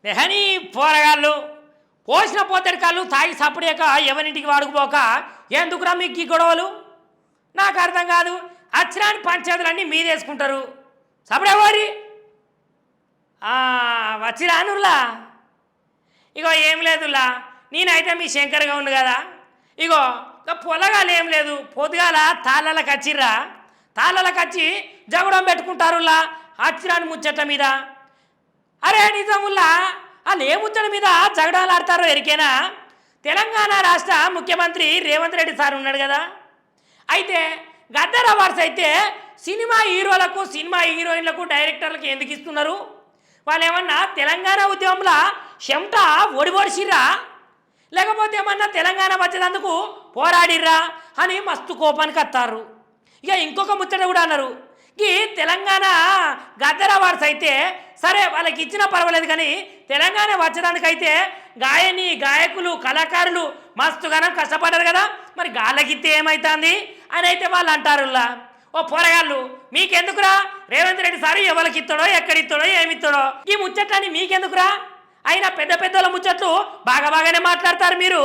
నెహని పోరగాళ్ళు పోసిన పోతడి కాళ్ళు తాగి సపడేక ఎవరింటికి వాడుకుపోక ఎందుకురా మీకు ఈ గొడవలు నాకు అర్థం కాదు. అచ్చిరాని పంచాయతీలన్నీ మీరేసుకుంటారు. సపడే వారి వచ్చిరానులా ఇగో ఏం లేదులా. నేనైతే మీ శంకర్గా ఉంది కదా. ఇగో ఇక పొలగాలు ఏం లేదు, పొద్దుగాల తాళ్ళకి వచ్చిర్రా, తాళ్ళకి వచ్చి జగడం పెట్టుకుంటారులా అచ్చిరాని ముచ్చట్ల మీద. అరే నిజముల్లా వాళ్ళు ఏ ముచ్చట మీద జగడాలు ఆడతారో ఎరికేనా? తెలంగాణ రాష్ట్ర ముఖ్యమంత్రి రేవంత్ రెడ్డి సార్ ఉన్నాడు కదా. అయితే గద్దర్ అవార్డ్స్ అయితే సినిమా హీరోలకు, సినిమా హీరోయిన్లకు, డైరెక్టర్లకు ఎందుకు ఇస్తున్నారు? వాళ్ళు ఏమన్నా తెలంగాణ ఉద్యమంలో చెమట ఒడిబొడిసిర్రా, లేకపోతే ఏమన్నా తెలంగాణ వచ్చేందుకు పోరాడిర్రా అని మస్తు కోపానికి వస్తారు. ఇక ఇంకొక ముచ్చట కూడా అన్నారు, ఈ తెలంగాణ గద్దర్ అవార్డ్స్ అయితే సరే వాళ్ళకి ఇచ్చినా పర్వాలేదు, కానీ తెలంగాణ వచ్చేదానికైతే గాయని, గాయకులు, కళాకారులు మస్తుగానం కష్టపడ్డారు కదా, మరి గాళ్ళకిస్తే ఏమవుతుంది అని అయితే వాళ్ళు అంటారులా. ఓ పోరగాళ్ళు మీకెందుకురా? రేవంత్ రెడ్డి సార్ ఎవరికి ఇస్తాడో, ఎక్కడిస్తాడో, ఏమిస్తాడో ఈ ముచ్చట్లని మీకెందుకురా? అయినా పెద్ద పెద్దల ముచ్చట్లు బాగానే మాట్లాడతారు మీరు.